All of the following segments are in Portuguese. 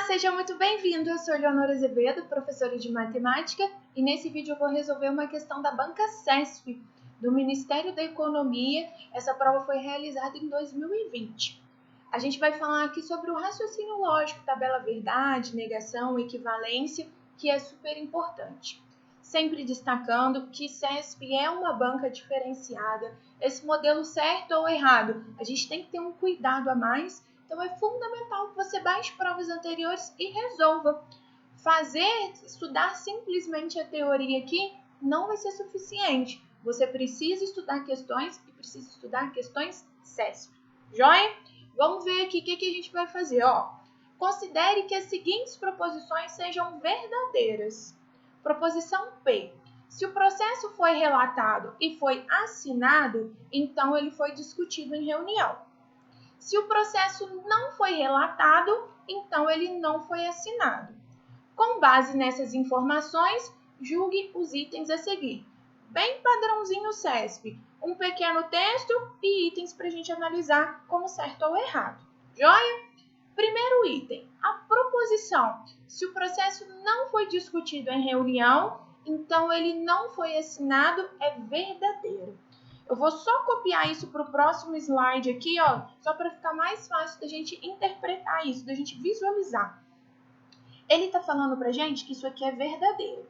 Seja muito bem-vindo. Eu sou Leonora Azevedo, professora de matemática, e nesse vídeo eu vou resolver uma questão da banca CESP, do Ministério da Economia. Essa prova foi realizada em 2020. A gente vai falar aqui sobre o raciocínio lógico, tabela verdade, negação, equivalência, que é super importante. Sempre destacando que CESP é uma banca diferenciada. Esse modelo certo ou errado, a gente tem que ter um cuidado a mais. Então, é fundamental que você baixe provas anteriores e resolva. Estudar simplesmente a teoria aqui não vai ser suficiente. Você precisa estudar questões e precisa estudar questões CESP. Joia? Vamos ver aqui o que a gente vai fazer. Considere que as seguintes proposições sejam verdadeiras. Proposição P. Se o processo foi relatado e foi assinado, então ele foi discutido em reunião. Se o processo não foi relatado, então ele não foi assinado. Com base nessas informações, julgue os itens a seguir. Bem padrãozinho CESP, um pequeno texto e itens para a gente analisar como certo ou errado. Joia? Primeiro item, a proposição. Se o processo não foi discutido em reunião, então ele não foi assinado, é verdadeiro. Eu vou só copiar isso para o próximo slide aqui, só para ficar mais fácil da gente interpretar isso, da gente visualizar. Ele está falando para a gente que isso aqui é verdadeiro.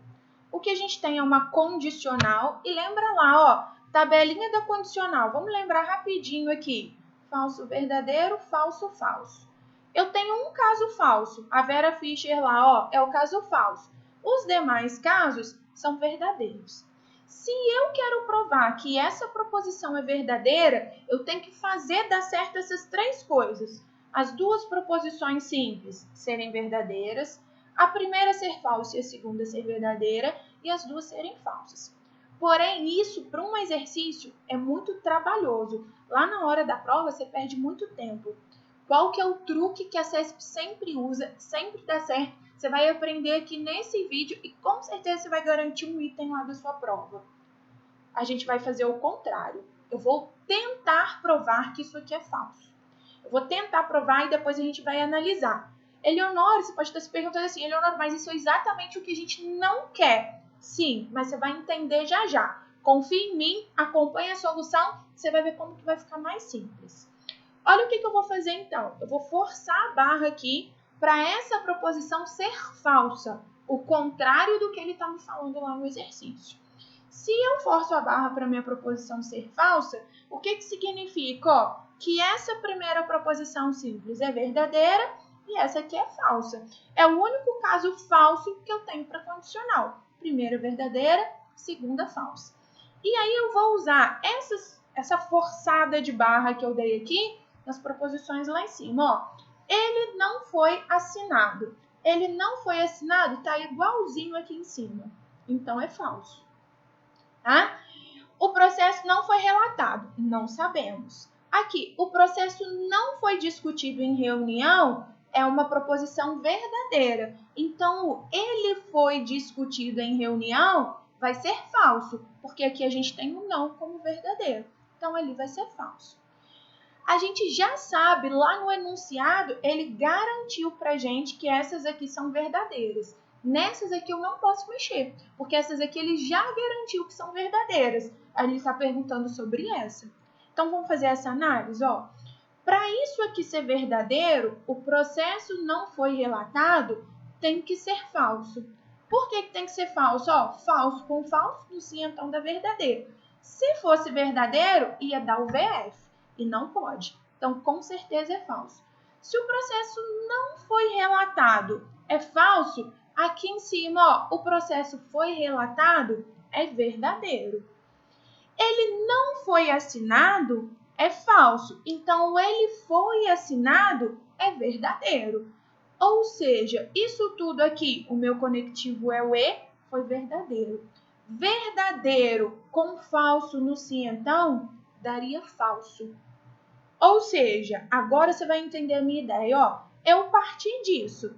O que a gente tem é uma condicional e lembra lá, tabelinha da condicional. Vamos lembrar rapidinho aqui. Falso, verdadeiro, falso, falso. Eu tenho um caso falso. A Vera Fischer lá, é o caso falso. Os demais casos são verdadeiros. Se eu quero provar que essa proposição é verdadeira, eu tenho que fazer dar certo essas três coisas. As duas proposições simples serem verdadeiras, a primeira ser falsa e a segunda ser verdadeira, e as duas serem falsas. Porém, isso para um exercício é muito trabalhoso. Lá na hora da prova, você perde muito tempo. Qual que é o truque que a CESP sempre usa, sempre dá certo? Você vai aprender aqui nesse vídeo e com certeza você vai garantir um item lá da sua prova. A gente vai fazer o contrário. Eu vou tentar provar que isso aqui é falso. Eu vou tentar provar e depois a gente vai analisar. Eleonora, você pode estar se perguntando assim, Eleonora, mas isso é exatamente o que a gente não quer. Sim, mas você vai entender já já. Confie em mim, acompanhe a solução, você vai ver como que vai ficar mais simples. Olha o que eu vou fazer então. Eu vou forçar a barra aqui para essa proposição ser falsa. O contrário do que ele está me falando lá no exercício. Se eu forço a barra para minha proposição ser falsa, o que significa? Que essa primeira proposição simples é verdadeira e essa aqui é falsa. É o único caso falso que eu tenho para condicional. Primeira verdadeira, segunda falsa. E aí eu vou usar essa forçada de barra que eu dei aqui nas proposições lá em cima. Ele não foi assinado. Ele não foi assinado, está igualzinho aqui em cima. Então é falso. Tá? O processo não foi relatado, não sabemos. Aqui, o processo não foi discutido em reunião, é uma proposição verdadeira. Então, ele foi discutido em reunião, vai ser falso, porque aqui a gente tem o não como verdadeiro. Então, ele vai ser falso. A gente já sabe, lá no enunciado, ele garantiu pra gente que essas aqui são verdadeiras. Nessas aqui eu não posso mexer, porque essas aqui ele já garantiu que são verdadeiras. Aí ele está perguntando sobre essa. Então, vamos fazer essa análise, Para isso aqui ser verdadeiro, o processo não foi relatado, tem que ser falso. Por que tem que ser falso? Falso com falso, no sim, então dá verdadeiro. Se fosse verdadeiro, ia dar o VF, e não pode. Então, com certeza é falso. Se o processo não foi relatado, é falso, aqui em cima, o processo foi relatado, é verdadeiro. Ele não foi assinado, é falso. Então, ele foi assinado, é verdadeiro. Ou seja, isso tudo aqui, o meu conectivo é o E, foi verdadeiro. Verdadeiro com falso no sim, então, daria falso. Ou seja, agora você vai entender a minha ideia. Eu parti disso.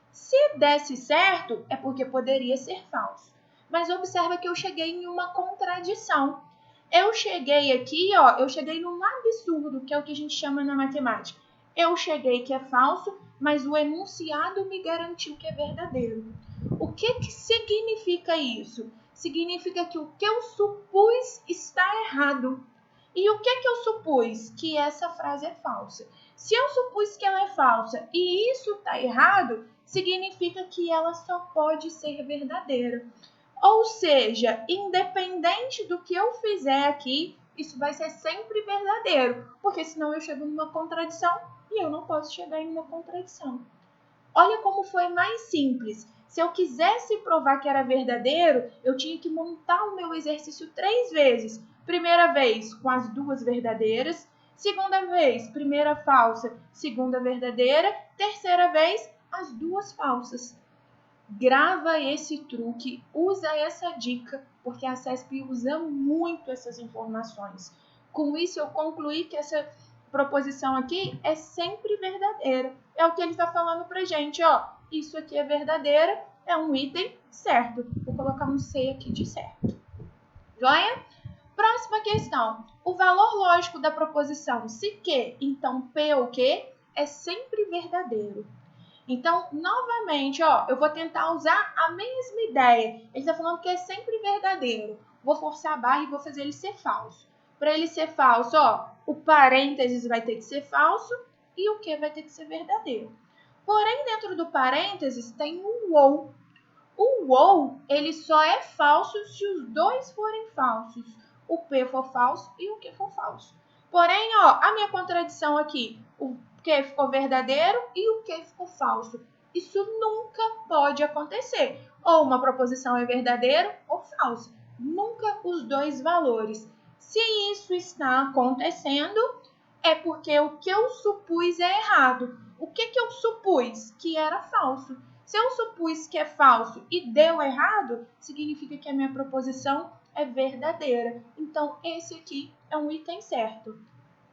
Se desse certo, é porque poderia ser falso. Mas observa que eu cheguei em uma contradição. Eu cheguei aqui, eu cheguei num absurdo, que é o que a gente chama na matemática. eu cheguei que é falso, mas o enunciado me garantiu que é verdadeiro. O que significa isso? Significa que o que eu supus está errado. E o que eu supus? Que essa frase é falsa. Se eu supus que ela é falsa e isso está errado, significa que ela só pode ser verdadeira. Ou seja, independente do que eu fizer aqui, isso vai ser sempre verdadeiro, porque senão eu chego numa contradição e eu não posso chegar em uma contradição. Olha como foi mais simples. Se eu quisesse provar que era verdadeiro, eu tinha que montar o meu exercício 3 vezes. Primeira vez com as 2 verdadeiras, segunda vez, primeira falsa, segunda verdadeira, terceira vez, as 2 falsas. Grava esse truque, usa essa dica, porque a CESP usa muito essas informações. Com isso, eu concluí que essa proposição aqui é sempre verdadeira. É o que ele está falando pra gente, ó. Isso aqui é verdadeira, é um item certo. Vou colocar um C aqui de certo. Joia? Próxima questão. O valor lógico da proposição se que, então P ou que, é sempre verdadeiro. Então, novamente, ó, eu vou tentar usar a mesma ideia. Ele está falando que é sempre verdadeiro. Vou forçar a barra e vou fazer ele ser falso. Para ele ser falso, ó, o parênteses vai ter que ser falso e o que vai ter que ser verdadeiro. Porém, dentro do parênteses tem um ou. O ou, ele só é falso se os dois forem falsos. O P for falso e o Q for falso. Porém, ó, a minha contradição aqui, o que ficou verdadeiro e o que ficou falso. Isso nunca pode acontecer. Ou uma proposição é verdadeiro ou falso. Nunca os dois valores. Se isso está acontecendo, é porque o que eu supus é errado. O que eu supus? Que era falso. Se eu supus que é falso e deu errado, significa que a minha proposição é verdadeira. Então, esse aqui é um item certo.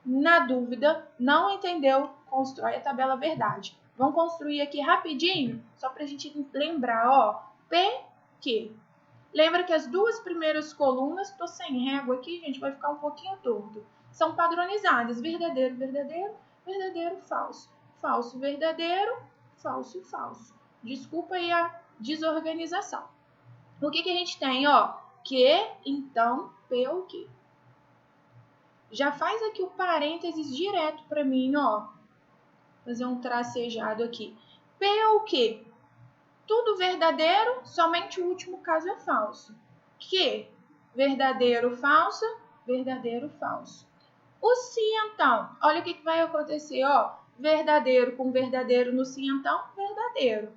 Na dúvida, não entendeu, constrói a tabela verdade. Vamos construir aqui rapidinho, só para a gente lembrar, ó. P, Q. Lembra que as 2 primeiras colunas, estou sem régua aqui, gente, vai ficar um pouquinho torto. São padronizadas, verdadeiro, verdadeiro, verdadeiro, falso. Falso, verdadeiro, falso, falso. Desculpa aí a desorganização. O que a gente tem, ó? Que, então, P ou Q. Já faz aqui o parênteses direto para mim, ó. Fazer um tracejado aqui. P ou Q? Tudo verdadeiro, somente o último caso é falso. Que? Verdadeiro, falso, verdadeiro, falso. O se, então, olha o que vai acontecer, ó. Verdadeiro com verdadeiro no se, então, verdadeiro.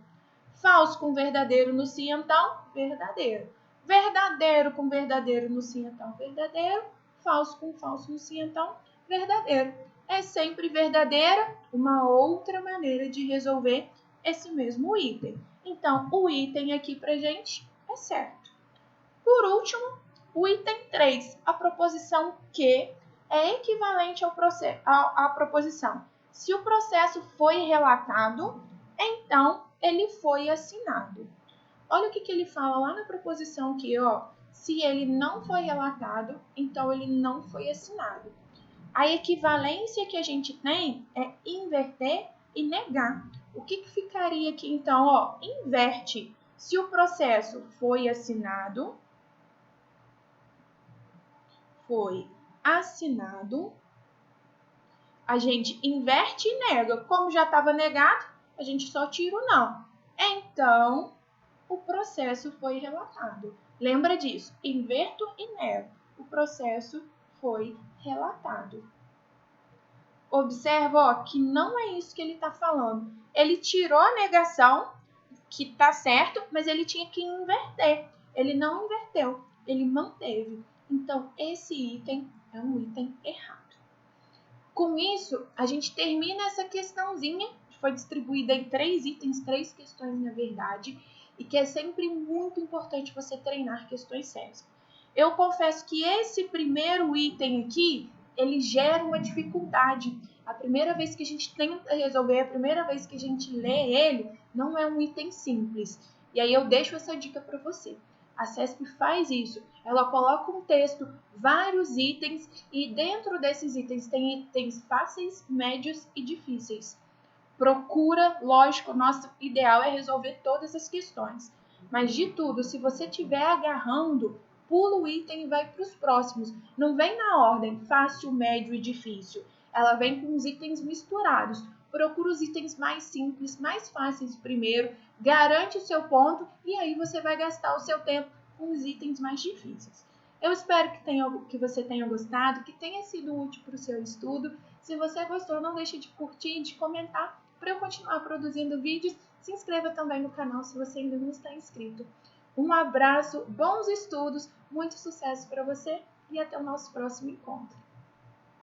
Falso com verdadeiro no se, então, verdadeiro. Verdadeiro com verdadeiro no se, então, verdadeiro. Falso com falso no si, então, verdadeiro. É sempre verdadeira, uma outra maneira de resolver esse mesmo item. Então, o item aqui pra gente é certo. Por último, o item 3, a proposição que é equivalente à proposição. Se o processo foi relatado, então ele foi assinado. Olha o que ele fala lá na proposição aqui, ó. Se ele não foi relatado, então ele não foi assinado. A equivalência que a gente tem é inverter e negar. O que ficaria aqui, então? Ó, inverte. Se o processo foi assinado, a gente inverte e nega. Como já estava negado, a gente só tira o não. Então, o processo foi relatado. Lembra disso? Inverto e nego. O processo foi relatado. Observa, ó, que não é isso que ele está falando. Ele tirou a negação, que está certo, mas ele tinha que inverter. Ele não inverteu, ele manteve. Então, esse item é um item errado. Com isso, a gente termina essa questãozinha, que foi distribuída em 3 itens, 3 questões na verdade, e que é sempre muito importante você treinar questões CESP. Eu confesso que esse primeiro item aqui, ele gera uma dificuldade. A primeira vez que a gente tenta resolver, a primeira vez que a gente lê ele, não é um item simples. E aí eu deixo essa dica para você. A CESP faz isso. Ela coloca um texto, vários itens, e dentro desses itens tem itens fáceis, médios e difíceis. Procura, lógico, nosso ideal é resolver todas as questões. Mas de tudo, se você estiver agarrando, pula o item e vai para os próximos. Não vem na ordem fácil, médio e difícil. Ela vem com os itens misturados. Procura os itens mais simples, mais fáceis primeiro, garante o seu ponto e aí você vai gastar o seu tempo com os itens mais difíceis. Eu espero que você tenha gostado, que tenha sido útil para o seu estudo. Se você gostou, não deixe de curtir e de comentar para eu continuar produzindo vídeos. Se inscreva também no canal se você ainda não está inscrito. Um abraço, bons estudos, muito sucesso para você e até o nosso próximo encontro.